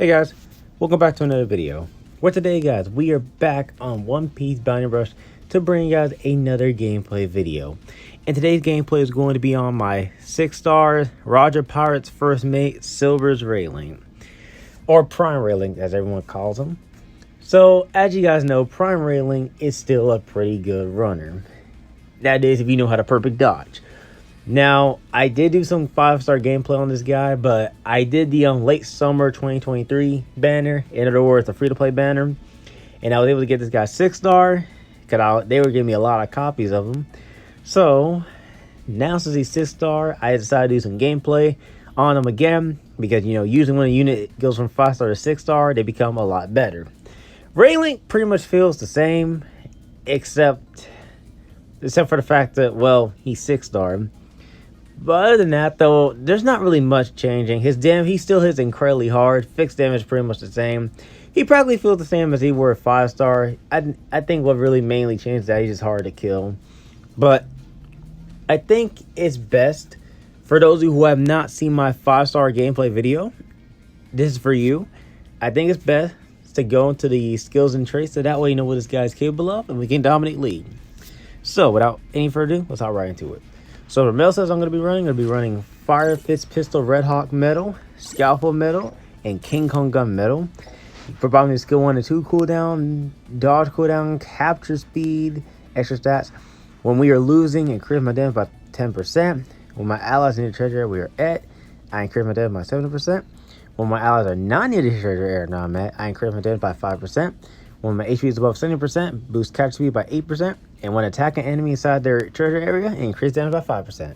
Hey guys, welcome back to another video. Where today guys, we are back on One Piece Bounty Rush to bring you guys another gameplay video. And today's gameplay is going to be on my 6-star Roger Pirate's first mate, Slivers Rayleigh. Or Prime Rayleigh as everyone calls him. So as you guys know, Prime Rayleigh is still a pretty good runner. That is if you know how to perfect dodge. Now, I did do some 5-star gameplay on this guy, but I did the late summer 2023 banner. In other words, the free-to-play banner. And I was able to get this guy 6-star, because they were giving me a lot of copies of him. So, now since he's 6-star, I decided to do some gameplay on him again. Because, you know, usually when a unit goes from 5-star to 6-star, they become a lot better. Rayleigh pretty much feels the same, except for the fact that, well, he's 6-star. But other than that, though, there's not really much changing. He still hits incredibly hard. Fixed damage is pretty much the same. He probably feels the same as he were 5-star. I think what really mainly changed is that he's just hard to kill. But I think it's best for those of you who have not seen my 5-star gameplay video. This is for you. I think it's best to go into the skills and traits, so that way you know what this guy's capable of, and we can dominate league. So without any further ado, let's hop right into it. So the metal sets I'm going to be running Fire Fist Pistol Red Hawk Metal, Scalpel Metal, and King Kong Gun Metal. Providing skill 1 and 2 cooldown, dodge cooldown, capture speed, extra stats. When we are losing, increase my damage by 10%. When my allies near the treasure area we are at, I increase my damage by 70%. When my allies are not near the treasure area now I'm at, I increase my damage by 5%. When my HP is above 70%, boost capture speed by 8%. And when attacking enemy inside their treasure area, increase damage by 5%.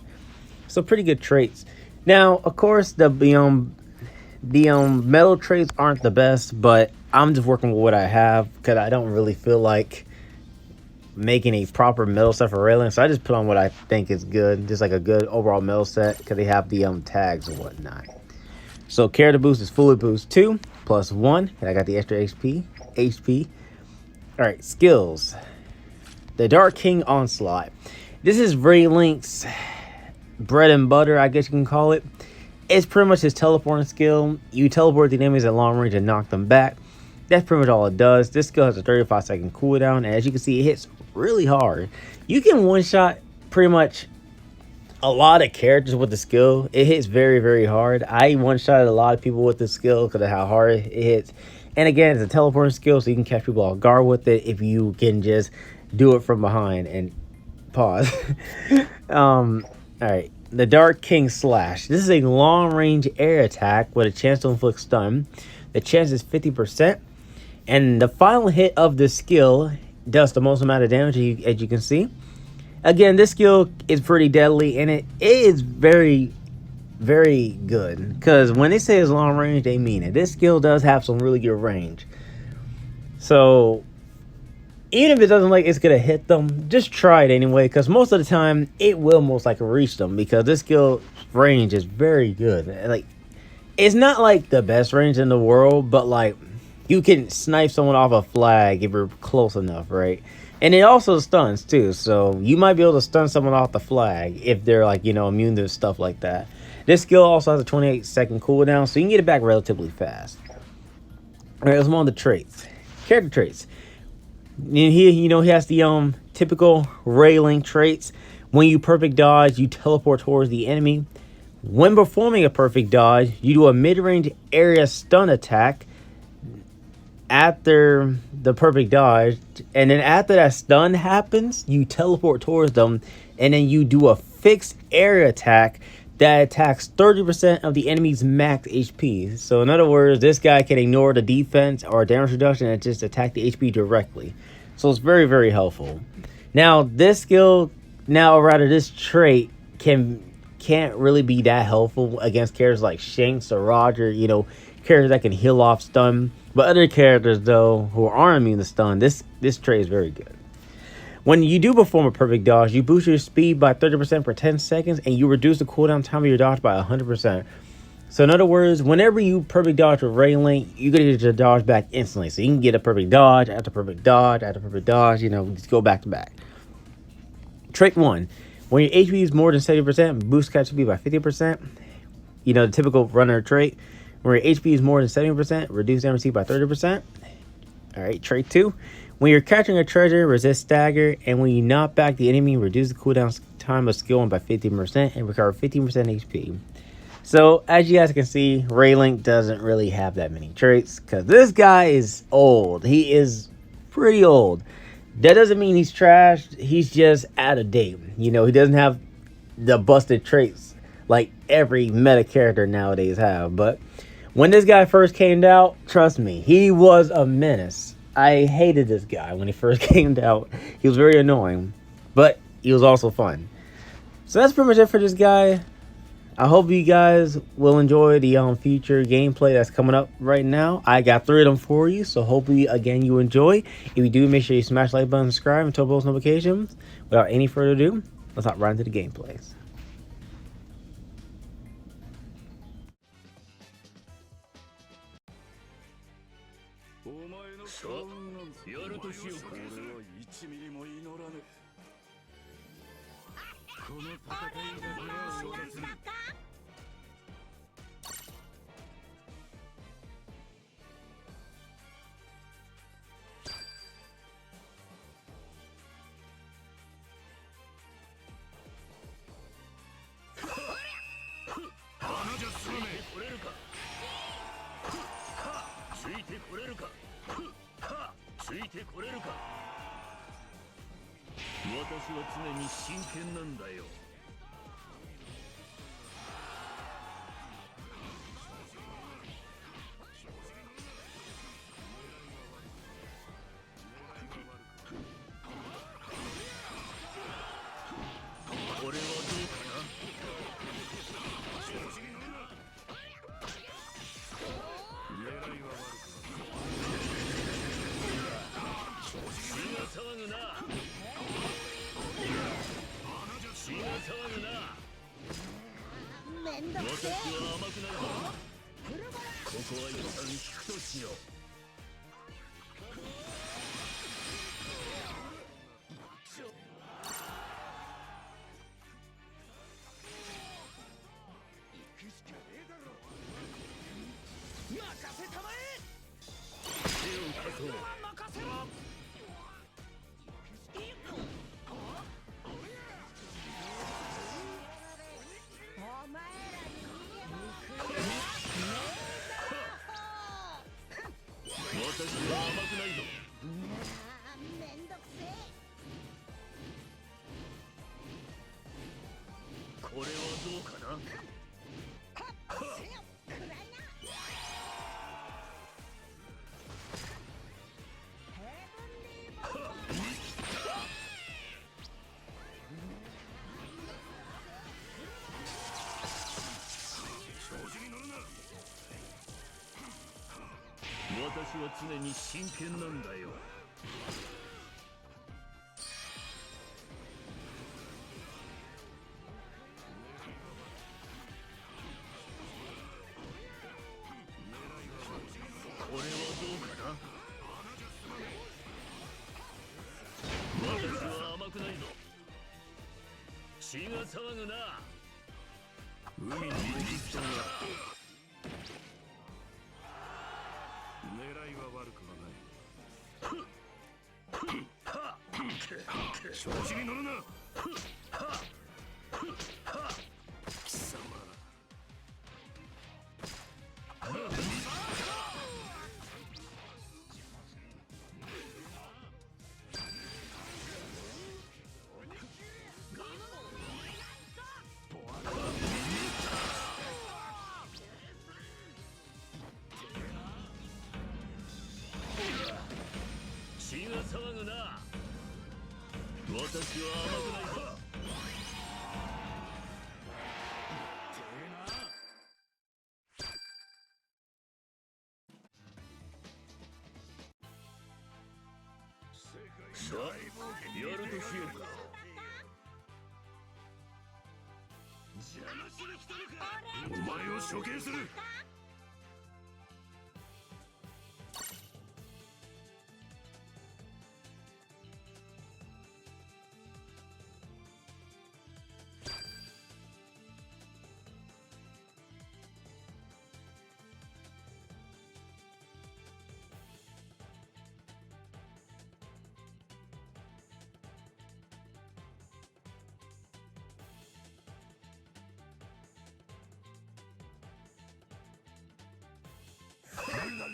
So pretty good traits. Now, of course, the metal traits aren't the best, but I'm just working with what I have because I don't really feel like making a proper metal set for Rayleigh. So I just put on what I think is good, just like a good overall metal set because they have the tags and whatnot. So character boost is fully boost 2 plus 1, and I got the extra HP. All right, skills. The Dark King Onslaught. This is Rayleigh's bread and butter, I guess you can call it. It's pretty much his teleporting skill. You teleport the enemies at long range and knock them back. That's pretty much all it does. This skill has a 35-second cooldown, and as you can see, it hits really hard. You can one-shot pretty much a lot of characters with the skill. It hits very, very hard. I one-shotted a lot of people with this skill because of how hard it hits. And again, it's a teleporting skill, so you can catch people off guard with it if you can just do it from behind and pause. All right, the Dark King Slash. This is a long-range air attack with a chance to inflict stun. The chance is 50%, and the final hit of the skill does the most amount of damage, as you can see. Again, this skill is pretty deadly, and it is very, very good. Because when they say it's long range, they mean it. This skill does have some really good range. So even if it doesn't like it's gonna hit them, just try it anyway, because most of the time it will most likely reach them, because this skill range is very good. Like, it's not like the best range in the world, but like you can snipe someone off a flag if you're close enough, right? And it also stuns too, so you might be able to stun someone off the flag if they're like, you know, immune to stuff like that. This skill also has a 28-second cooldown, so you can get it back relatively fast. All right, let's move on to traits. Character traits. And here, you know, he has the typical Rayleigh traits. When you perfect dodge, you teleport towards the enemy. When performing a perfect dodge, you do a mid-range area stun attack after the perfect dodge, and then after that stun happens, you teleport towards them, and then you do a fixed area attack that attacks 30% of the enemy's max HP. So in other words, this guy can ignore the defense or damage reduction and just attack the HP directly. So it's very, very helpful. Now this skill, this trait can't really be that helpful against characters like Shanks or Roger, you know, characters that can heal off stun. But other characters though who aren't immune to stun, this trait is very good. When you do perform a perfect dodge, you boost your speed by 30% for 10 seconds, and you reduce the cooldown time of your dodge by 100%. So in other words, whenever you perfect dodge with Rayleigh, you get your dodge back instantly. So you can get a perfect dodge after perfect dodge after perfect dodge, you know, just go back to back. Trait 1. When your HP is more than 70%, boost catch speed by 50%. You know, the typical runner trait. When your HP is more than 70%, reduce MRC by 30%. Alright, trait 2. When you're capturing a treasure, resist stagger, and when you knock back the enemy, reduce the cooldown time of skill 1 by 15% and recover 15% HP. So, as you guys can see, Rayleigh doesn't really have that many traits, because this guy is old. He is pretty old. That doesn't mean he's trashed, he's just out of date. You know, he doesn't have the busted traits like every meta character nowadays have. But when this guy first came out, trust me, he was a menace. I hated this guy when he first came out. He was very annoying, but he was also fun. So that's pretty much it for this guy. I hope you guys will enjoy the future gameplay that's coming up right now. I got 3 of them for you, so hopefully, again, you enjoy. If you do, make sure you smash the like button, subscribe, and turn post notifications. Without any further ado, let's hop right into the gameplays.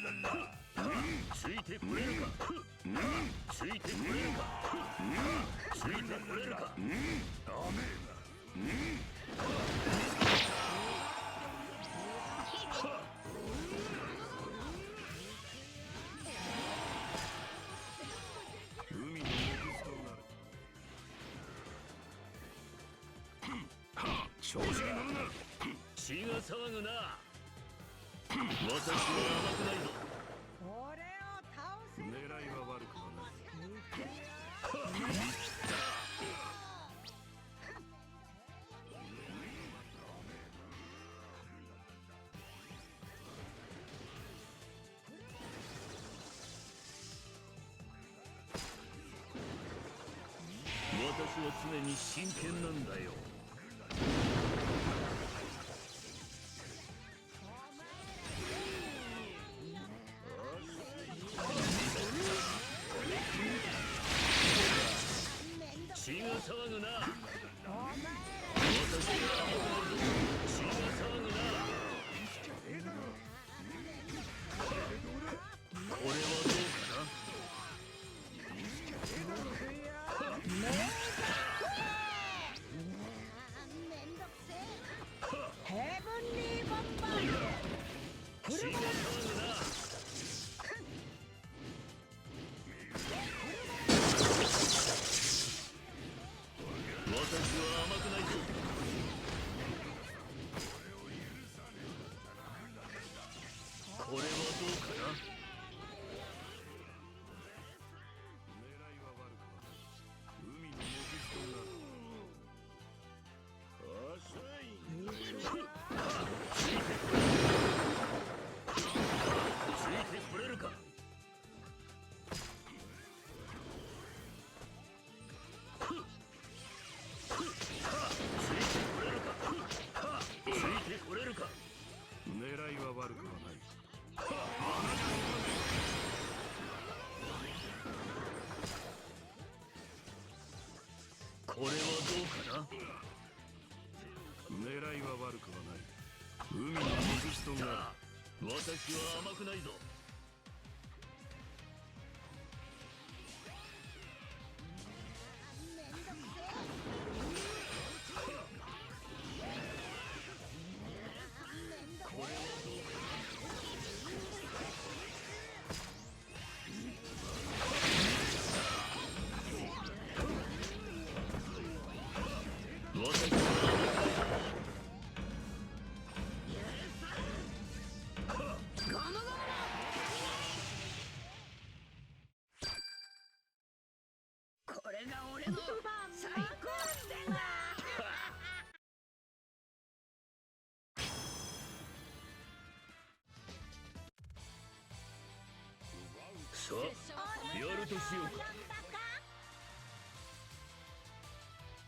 ついてくれるか。ついてくれるか。ついてくれるか。ダメだ。海のモブスとなる。調子に乗るな。血が騒ぐな。私は甘くないぞ。俺を倒せ。狙いは悪くはない。私は常に真剣なんだよ。血が騒ぐな。私は血が騒ぐな。これはどうかな。ヘブンリーボンバー。血が騒ぐな。私は甘くないぞ。これはどうかな。狙いは悪くはない。海のモブスとなる。遅い。ついてくれるか。ついてこれるか。狙いは悪くはない。これはどうかな。狙いは悪くはない。海のモブスとなる。私は甘くないぞ。これはどうか。私はこれが俺の最高点だ。さあ、やるとしようか。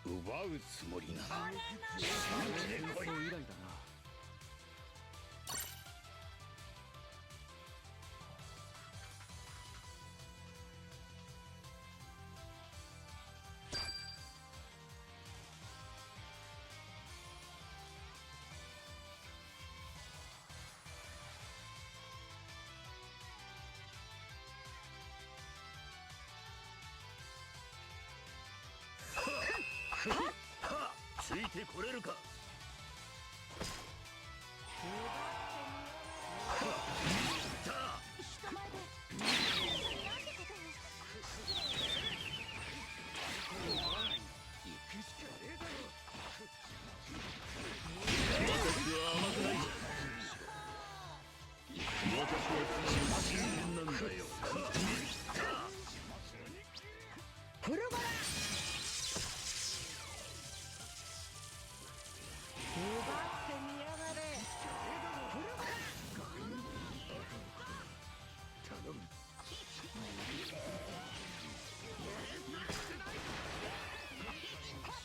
奪うつもりなら死んでこい。以来だな。ついてこれるか。私は甘くないぞ。私は常に真剣なんだよ。フルバラ。奪ってみやがれ。頼む。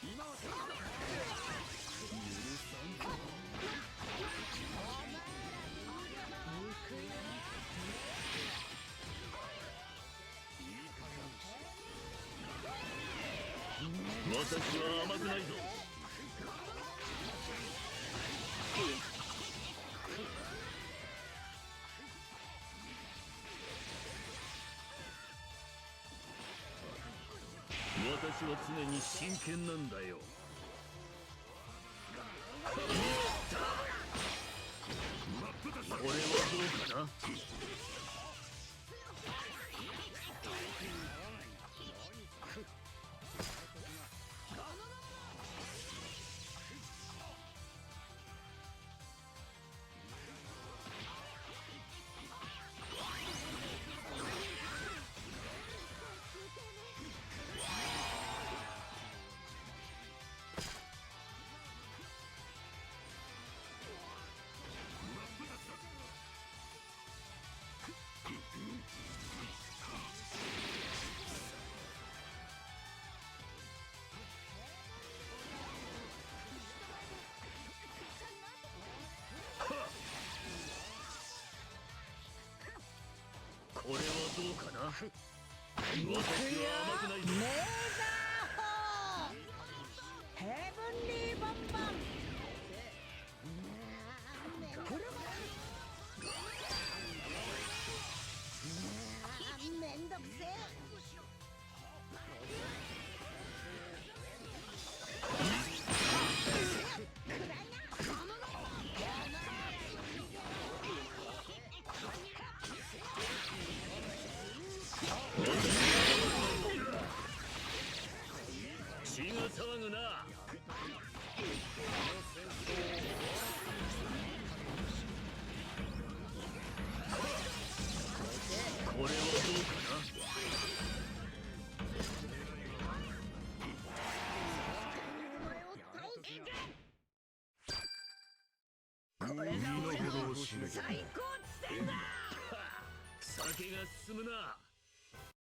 今は私は甘くないぞ。私は常に真剣なんだよ。これはどうかな。これはどうかな。私は甘くないぞ。メガホーヘブンリーボンボンめんどくせえ。血が騒ぐな。これはどうかな。これが俺の最高地点だ。酒が進むな。